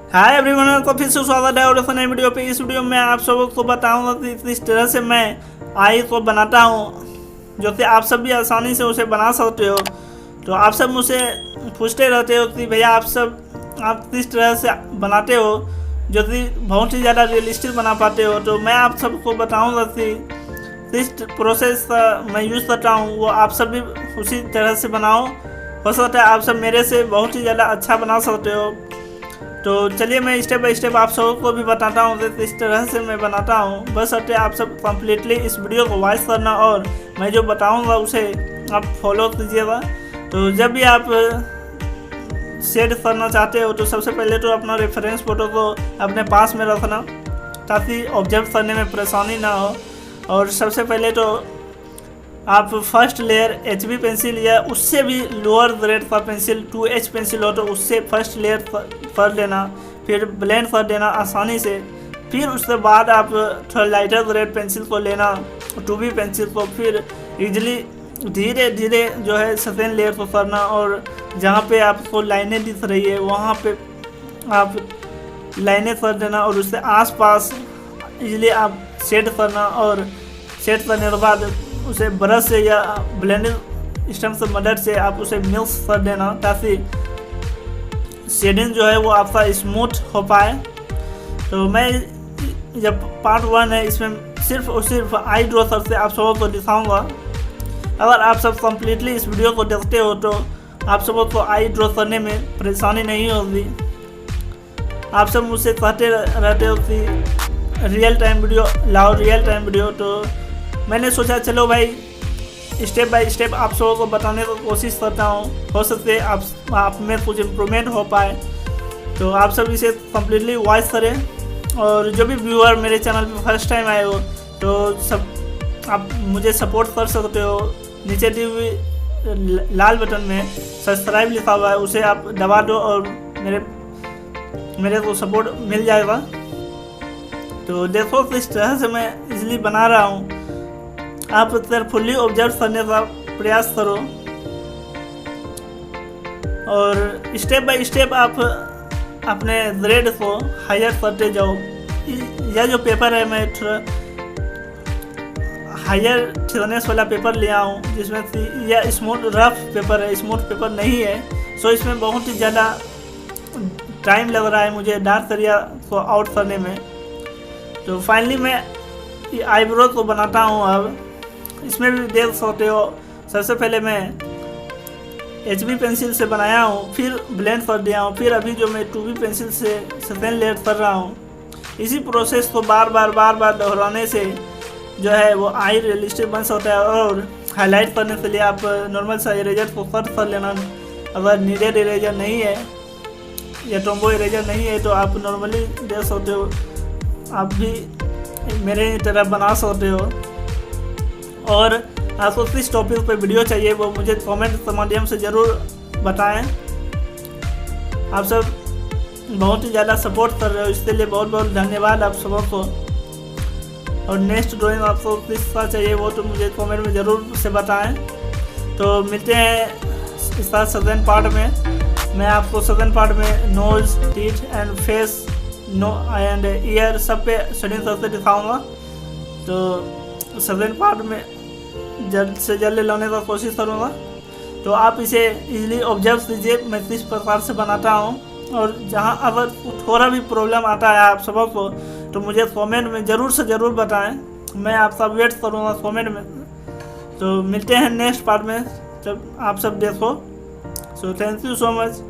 Hi everyone, तो फिर से स्वागत है और नई वीडियो पे। इस वीडियो में आप सबको बताऊंगा कि इस तरह से मैं आई को बनाता हूँ, जो कि आप सब भी आसानी से उसे बना सकते हो। तो आप सब मुझसे पूछते रहते हो कि भैया आप किस तरह से बनाते हो, जो कि बहुत ही ज़्यादा रियलिस्टिक बना पाते हो। तो मैं आप सबको बताऊँगा कि किस प्रोसेस मैं यूज़ करता हूँ, वो आप सब भी उसी तरह से बनाओ। हो सकता है आप सब मेरे से बहुत ही ज़्यादा अच्छा बना सकते हो। तो चलिए मैं स्टेप बाय स्टेप आप सबको भी बताता हूँ कि किस तरह से मैं बनाता हूँ। बस अटे आप सब कंप्लीटली इस वीडियो को वॉच करना और मैं जो बताऊँगा उसे आप फॉलो कीजिएगा। तो जब भी आप शेड करना चाहते हो तो सबसे पहले तो अपना रेफरेंस फ़ोटो को अपने पास में रखना, ताकि ऑब्जर्व करने में परेशानी ना हो। और सबसे पहले तो आप फर्स्ट लेयर HB पेंसिल या उससे भी लोअर ग्रेड का पेंसिल 2H पेंसिल हो तो उससे फर्स्ट लेयर कर लेना, फिर ब्लेंड कर देना आसानी से। फिर उसके बाद आप थोड़ा लाइटर ग्रेड पेंसिल को लेना, 2B पेंसिल को, फिर इजीली धीरे धीरे जो है सेकेंड लेयर को करना। और जहाँ पे आपको लाइनें दिख रही है वहाँ पे आप लाइनें कर देना और उससे आसपास इजीली आप शेड करना। और शेड करने के बाद उसे ब्रश से या ब्लेंडिंग स्टम्प से मदद से आप उसे मिक्स कर देना, ताकि शेडिंग जो है वो आपका स्मूथ हो पाए। तो मैं जब पार्ट 1 है इसमें सिर्फ और सिर्फ आई ड्रॉ करके आप सबों को दिखाऊंगा। अगर आप सब कंप्लीटली इस वीडियो को देखते हो तो आप सबों को आई ड्रॉ करने में परेशानी नहीं होगी। आप सब मुझसे कहते रहते हो कि रियल टाइम वीडियो लाओ, रियल टाइम वीडियो। तो मैंने सोचा चलो भाई स्टेप बाय स्टेप आप सबों को बताने की कोशिश करता हूँ, हो सकते आप में कुछ इम्प्रूवमेंट हो पाए। तो आप सब इसे कम्प्लीटली वॉच करें। और जो भी व्यूअर मेरे चैनल पे फर्स्ट टाइम आए हो तो सब आप मुझे सपोर्ट कर सकते हो। नीचे दी हुई लाल बटन में सब्सक्राइब लिखा हुआ है, उसे आप दबा दो और मेरे को सपोर्ट मिल जाएगा। तो देखो किस तरह से मैं इजीली बना रहा हूँ। आप केयरफुली ऑब्जर्व करने का प्रयास करो और स्टेप बाय स्टेप आप अपने ग्रेड को हायर करते जाओ। यह जो पेपर है मैं थोड़ा हायर थिकनेस वाला पेपर लिया हूँ, जिसमें यह स्मूथ रफ पेपर है, स्मूथ पेपर नहीं है। सो इसमें बहुत ही ज़्यादा टाइम लग रहा है मुझे डार्क एरिया को आउट करने में। तो फाइनली मैं आईब्रो को बनाता हूँ। अब इसमें भी देख सकते हो, सबसे पहले मैं HB पेंसिल से बनाया हूँ, फिर ब्लेंड कर दिया हूँ, फिर अभी जो मैं 2B पेंसिल से सेकेंड लेयर कर रहा हूँ। इसी प्रोसेस को बार बार दोहराने से जो है वो आई रियलिस्टिक बन सकता है। और हाईलाइट करने के लिए आप नॉर्मल सा इरेजर को कट कर लेना। अगर नीडेड इरेजर नहीं है या टोम्बो इरेजर नहीं है तो आप नॉर्मली देख सकते हो, आप भी मेरे तरह बना सकते हो। और आपको किस टॉपिक पे वीडियो चाहिए वो मुझे कमेंट के माध्यम से ज़रूर बताएं। आप सब बहुत ही ज़्यादा सपोर्ट कर रहे हो, इसके लिए बहुत बहुत धन्यवाद आप सबों को। और नेक्स्ट ड्राइंग आपको किसका चाहिए वो तो मुझे कमेंट में ज़रूर से बताएं। तो मिलते हैं इसका सेकेंड पार्ट में। मैं आपको सेकेंड पार्ट में nose, teeth and face and ear सब पे शेडिंग करके दिखाऊंगा। तो सेकेंड पार्ट में जल्द से जल्द लाने का कोशिश करूँगा। तो आप इसे इजीली ऑब्जर्व कीजिए मैं किस प्रकार से बनाता हूँ। और जहाँ अगर थोड़ा भी प्रॉब्लम आता है आप सबों को तो मुझे कमेंट में ज़रूर से ज़रूर बताएं, मैं आपका वेट करूँगा कमेंट में। तो मिलते हैं नेक्स्ट पार्ट में जब आप सब देखो। So thank you so much.